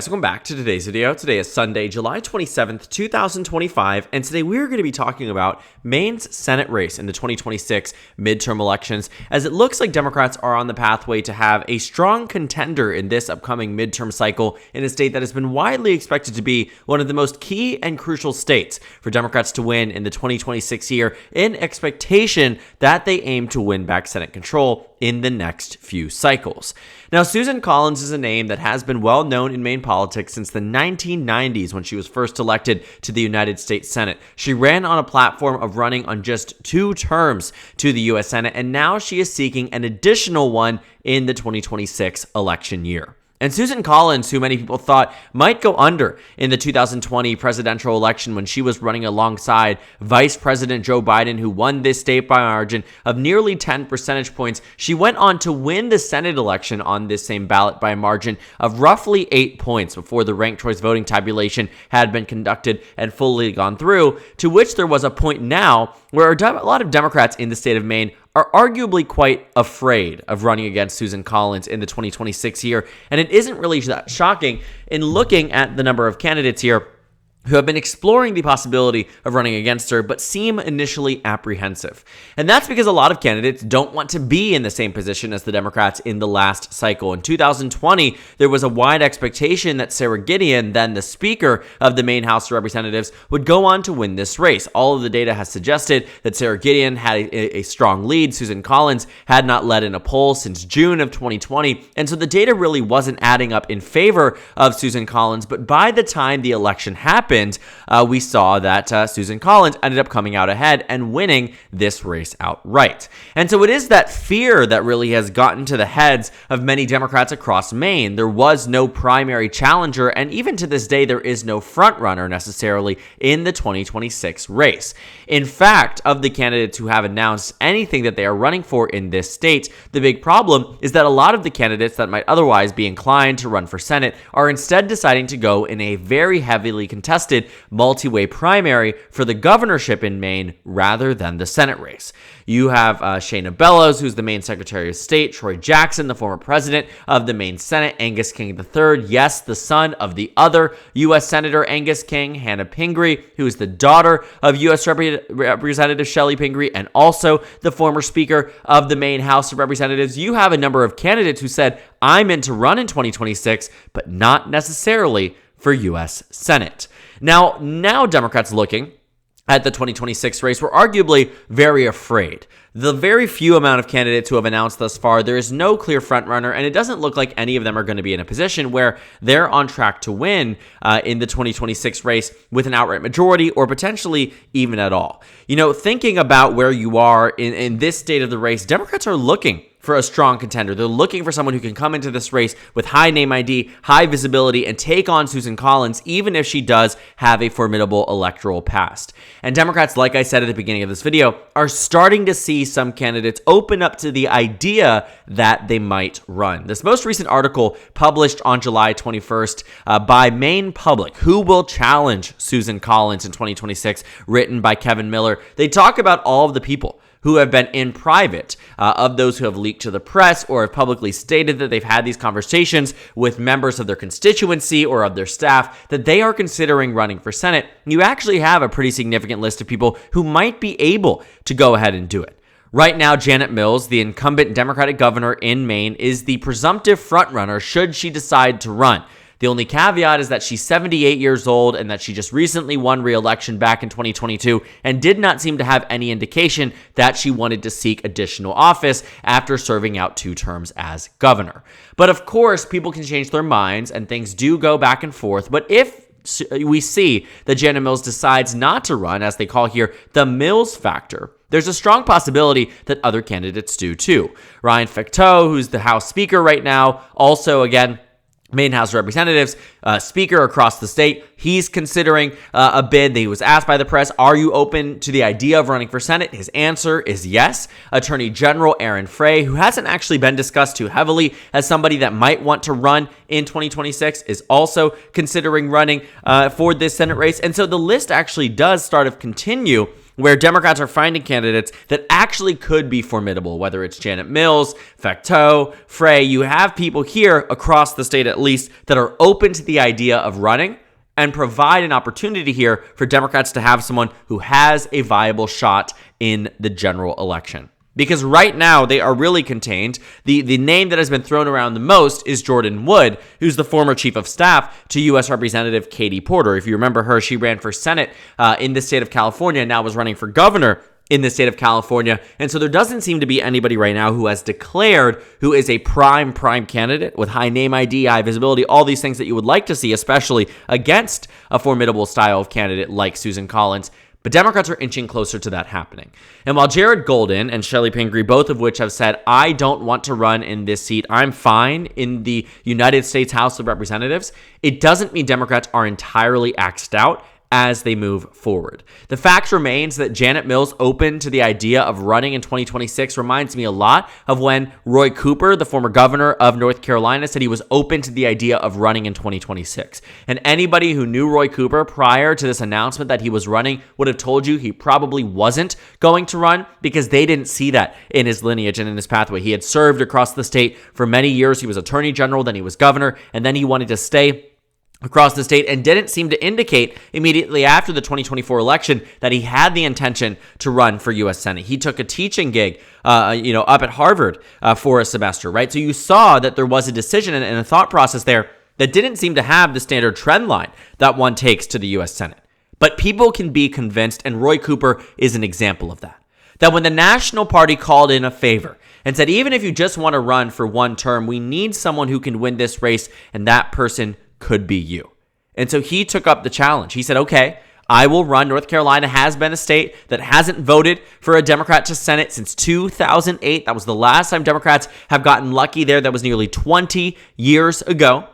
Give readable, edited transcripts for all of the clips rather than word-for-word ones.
So welcome back to today's video. Today is Sunday, July 27th, 2025, and today we're going to be talking about Maine's Senate race in the 2026 midterm elections, as it looks like Democrats are on the pathway to have a strong contender in this upcoming midterm cycle in a state that has been widely expected to be one of the most key and crucial states for Democrats to win in the 2026 year, in expectation that they aim to win back Senate control in the next few cycles. Now, Susan Collins is a name that has been well known in Maine politics since the 1990s when she was first elected to the United States Senate. She ran on a platform of running on just 2 terms to the U.S. Senate, and now she is seeking an additional one in the 2026 election year. And Susan Collins, who many people thought might go under in the 2020 presidential election when she was running alongside Vice President Joe Biden, who won this state by a margin of nearly 10 percentage points, she went on to win the Senate election on this same ballot by a margin of roughly 8 points before the ranked choice voting tabulation had been conducted and fully gone through, to which there was a point now where a lot of Democrats in the state of Maine are arguably quite afraid of running against Susan Collins in the 2026 year. And it isn't really that shocking in looking at the number of candidates here who have been exploring the possibility of running against her, but seem initially apprehensive. And that's because a lot of candidates don't want to be in the same position as the Democrats in the last cycle. In 2020, there was a wide expectation that Sarah Gideon, then the Speaker of the Maine House of Representatives, would go on to win this race. All of the data has suggested that Sarah Gideon had a strong lead. Susan Collins had not led in a poll since June of 2020, and so the data really wasn't adding up in favor of Susan Collins. But by the time the election happened, we saw that Susan Collins ended up coming out ahead and winning this race outright. And so it is that fear that really has gotten to the heads of many Democrats across Maine. There was no primary challenger, and even to this day, there is no frontrunner necessarily in the 2026 race. In fact, of the candidates who have announced anything that they are running for in this state, the big problem is that a lot of the candidates that might otherwise be inclined to run for Senate are instead deciding to go in a very heavily contested multi-way primary for the governorship in Maine rather than the Senate race. You have Shayna Bellows, who's the Maine Secretary of State, Troy Jackson, the former president of the Maine Senate, Angus King III, yes, the son of the other U.S. Senator Angus King, Hannah Pingree, who is the daughter of U.S. Representative Shelley Pingree, and also the former Speaker of the Maine House of Representatives. You have a number of candidates who said, I'm in to run in 2026, but not necessarily for U.S. Senate. Now Democrats looking at the 2026 race were arguably very afraid. The very few amount of candidates who have announced thus far, there is no clear frontrunner, and it doesn't look like any of them are going to be in a position where they're on track to win in the 2026 race with an outright majority or potentially even at all. You know, thinking about where you are in this state of the race, Democrats are looking for a strong contender. They're looking for someone who can come into this race with high name ID, high visibility, and take on Susan Collins, even if she does have a formidable electoral past. And Democrats, like I said at the beginning of this video, are starting to see some candidates open up to the idea that they might run. This most recent article published on July 21st by Maine Public, Who Will Challenge Susan Collins in 2026, written by Kevin Miller. They talk about all of the people who have been in private, of those who have leaked to the press or have publicly stated that they've had these conversations with members of their constituency or of their staff, that they are considering running for Senate. You actually have a pretty significant list of people who might be able to go ahead and do it. Right now, Janet Mills, the incumbent Democratic governor in Maine, is the presumptive frontrunner should she decide to run. The only caveat is that she's 78 years old and that she just recently won re-election back in 2022 and did not seem to have any indication that she wanted to seek additional office after serving out 2 terms as governor. But of course, people can change their minds and things do go back and forth. But if we see that Janet Mills decides not to run, as they call here the Mills factor, there's a strong possibility that other candidates do too. Ryan Fecteau, who's the House Speaker right now, also again Maine House of Representatives, speaker across the state. He's considering a bid. He was asked by the press, are you open to the idea of running for Senate? His answer is yes. Attorney General Aaron Frey, who hasn't actually been discussed too heavily as somebody that might want to run in 2026, is also considering running for this Senate race. And so the list actually does continue where Democrats are finding candidates that actually could be formidable, whether it's Janet Mills, Facteau, Frey. You have people here across the state, at least, that are open to the idea of running and provide an opportunity here for Democrats to have someone who has a viable shot in the general election. Because right now, they are really contained. The name that has been thrown around the most is Jordan Wood, who's the former chief of staff to U.S. Representative Katie Porter. If you remember her, she ran for Senate in the state of California and now was running for governor in the state of California. And so there doesn't seem to be anybody right now who has declared who is a prime candidate with high name ID, high visibility, all these things that you would like to see, especially against a formidable style of candidate like Susan Collins. But Democrats are inching closer to that happening. And while Jared Golden and Shelley Pingree, both of which have said, I don't want to run in this seat, I'm fine in the United States House of Representatives, it doesn't mean Democrats are entirely axed out as they move forward. The fact remains that Janet Mills open to the idea of running in 2026 reminds me a lot of when Roy Cooper, the former governor of North Carolina, said he was open to the idea of running in 2026. And anybody who knew Roy Cooper prior to this announcement that he was running would have told you he probably wasn't going to run because they didn't see that in his lineage and in his pathway. He had served across the state for many years. He was attorney general, then he was governor, and then he wanted to stay across the state and didn't seem to indicate immediately after the 2024 election that he had the intention to run for U.S. Senate. He took a teaching gig, up at Harvard for a semester, right? So you saw that there was a decision and a thought process there that didn't seem to have the standard trend line that one takes to the U.S. Senate. But people can be convinced, and Roy Cooper is an example of that. That when the National Party called in a favor and said, even if you just want to run for one term, we need someone who can win this race, and that person could be you. And so he took up the challenge. He said, okay, I will run. North Carolina has been a state that hasn't voted for a Democrat to Senate since 2008. That was the last time Democrats have gotten lucky there. That was nearly 20 years ago.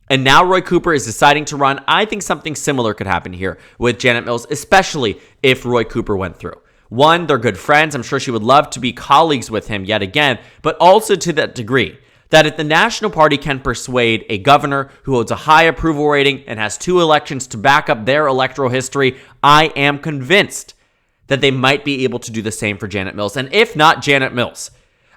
And now Roy Cooper is deciding to run. I think something similar could happen here with Janet Mills, especially if Roy Cooper went through. One, they're good friends. I'm sure she would love to be colleagues with him yet again, but also to that degree that if the National Party can persuade a governor who holds a high approval rating and has 2 elections to back up their electoral history, I am convinced that they might be able to do the same for Janet Mills. And if not Janet Mills,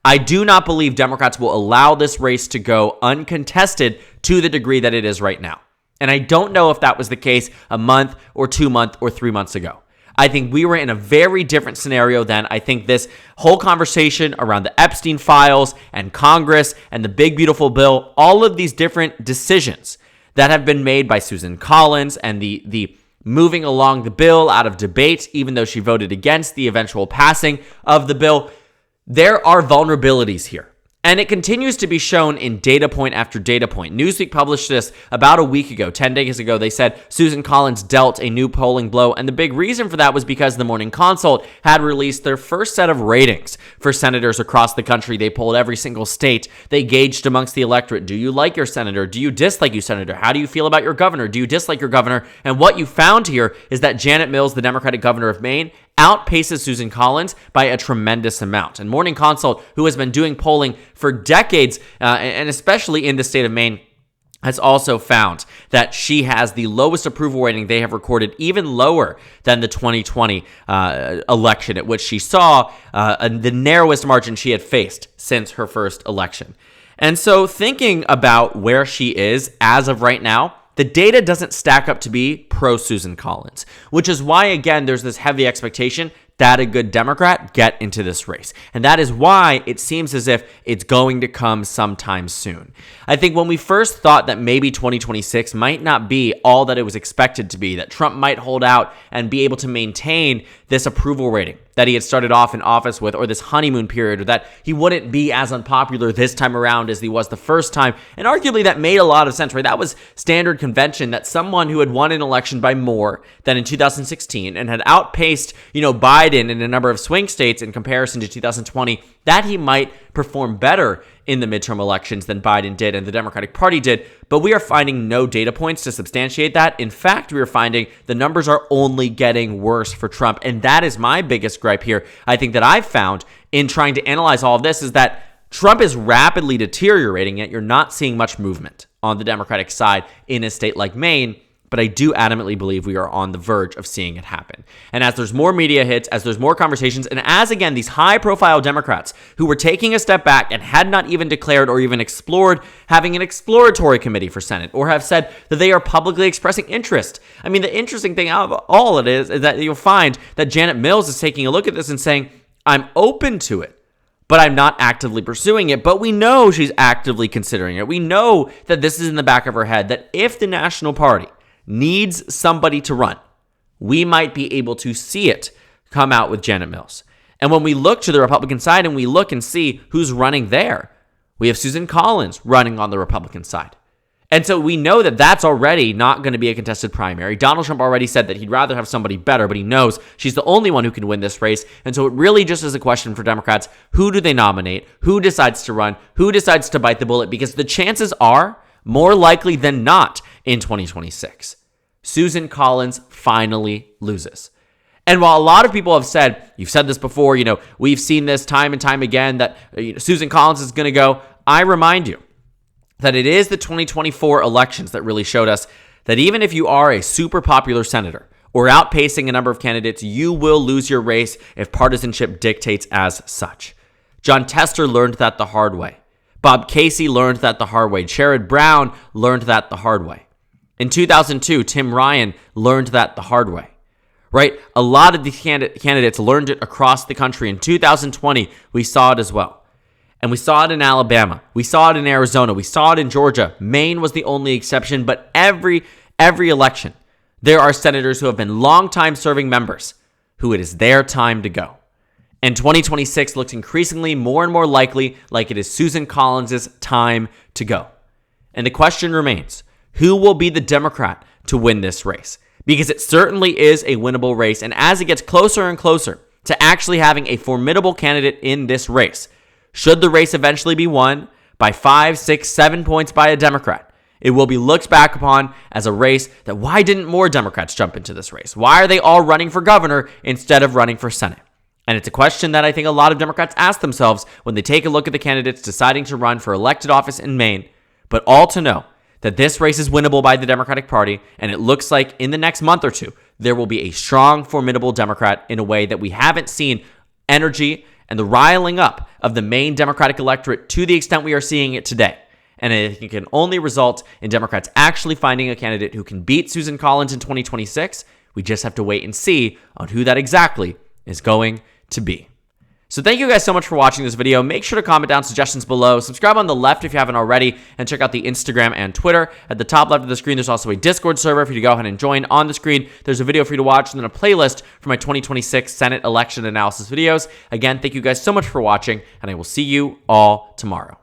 I do not believe Democrats will allow this race to go uncontested to the degree that it is right now. And I don't know if that was the case a month or 2 months or 3 months ago. I think we were in a very different scenario then. I think this whole conversation around the Epstein files and Congress and the big, beautiful bill, all of these different decisions that have been made by Susan Collins and the moving along the bill out of debate, even though she voted against the eventual passing of the bill, there are vulnerabilities here. And it continues to be shown in data point after data point. Newsweek published this about a week ago, 10 days ago. They said Susan Collins dealt a new polling blow. And the big reason for that was because the Morning Consult had released their first set of ratings for senators across the country. They polled every single state. They gauged amongst the electorate. Do you like your senator? Do you dislike your senator? How do you feel about your governor? Do you dislike your governor? And what you found here is that Janet Mills, the Democratic governor of Maine, outpaces Susan Collins by a tremendous amount. And Morning Consult, who has been doing polling for decades, and especially in the state of Maine, has also found that she has the lowest approval rating they have recorded, even lower than the 2020 election, at which she saw the narrowest margin she had faced since her first election. And so thinking about where she is as of right now, the data doesn't stack up to be pro-Susan Collins, which is why, again, there's this heavy expectation that a good Democrat get into this race. And that is why it seems as if it's going to come sometime soon. I think when we first thought that maybe 2026 might not be all that it was expected to be, that Trump might hold out and be able to maintain this approval rating that he had started off in office with, or this honeymoon period, or that he wouldn't be as unpopular this time around as he was the first time. And arguably that made a lot of sense, right? That was standard convention, that someone who had won an election by more than in 2016 and had outpaced, Biden in a number of swing states in comparison to 2020, that he might perform better in the midterm elections than Biden did and the Democratic Party did. But we are finding no data points to substantiate that. In fact, we are finding the numbers are only getting worse for Trump. And that is my biggest gripe here, I think, that I've found in trying to analyze all of this, is that Trump is rapidly deteriorating, yet you're not seeing much movement on the Democratic side in a state like Maine. But I do adamantly believe we are on the verge of seeing it happen. And as there's more media hits, as there's more conversations, and as, again, these high-profile Democrats who were taking a step back and had not even declared or even explored having an exploratory committee for Senate, or have said that they are publicly expressing interest. I mean, the interesting thing out of all it is that you'll find that Janet Mills is taking a look at this and saying, I'm open to it, but I'm not actively pursuing it. But we know she's actively considering it. We know that this is in the back of her head, that if the National Party needs somebody to run, we might be able to see it come out with Janet Mills. And when we look to the Republican side and we look and see who's running there, we have Susan Collins running on the Republican side. And so we know that that's already not going to be a contested primary. Donald Trump already said that he'd rather have somebody better, but he knows she's the only one who can win this race. And so it really just is a question for Democrats. Who do they nominate? Who decides to run? Who decides to bite the bullet? Because the chances are, more likely than not, in 2026, Susan Collins finally loses. And while a lot of people have said, you've said this before, we've seen this time and time again, that Susan Collins is going to go, I remind you that it is the 2024 elections that really showed us that even if you are a super popular senator or outpacing a number of candidates, you will lose your race if partisanship dictates as such. Jon Tester learned that the hard way. Bob Casey learned that the hard way. Sherrod Brown learned that the hard way. In 2002, Tim Ryan learned that the hard way, right? A lot of these candidates learned it across the country. In 2020, we saw it as well. And we saw it in Alabama. We saw it in Arizona. We saw it in Georgia. Maine was the only exception. But every election, there are senators who have been longtime serving members who it is their time to go. And 2026 looks increasingly more and more likely like it is Susan Collins' time to go. And the question remains, who will be the Democrat to win this race? Because it certainly is a winnable race. And as it gets closer and closer to actually having a formidable candidate in this race, should the race eventually be won by 5, 6, 7 points by a Democrat, it will be looked back upon as a race that why didn't more Democrats jump into this race? Why are they all running for governor instead of running for Senate? And it's a question that I think a lot of Democrats ask themselves when they take a look at the candidates deciding to run for elected office in Maine, but all to know that this race is winnable by the Democratic Party, and it looks like in the next month or two, there will be a strong, formidable Democrat in a way that we haven't seen energy and the riling up of the Maine Democratic electorate to the extent we are seeing it today. And I think it can only result in Democrats actually finding a candidate who can beat Susan Collins in 2026. We just have to wait and see on who that exactly is going to be. So thank you guys so much for watching this video. Make sure to comment down suggestions below. Subscribe on the left if you haven't already, and check out the Instagram and Twitter. At the top left of the screen, there's also a Discord server for you to go ahead and join. On the screen, there's a video for you to watch, and then a playlist for my 2026 Senate election analysis videos. Again, thank you guys so much for watching, and I will see you all tomorrow.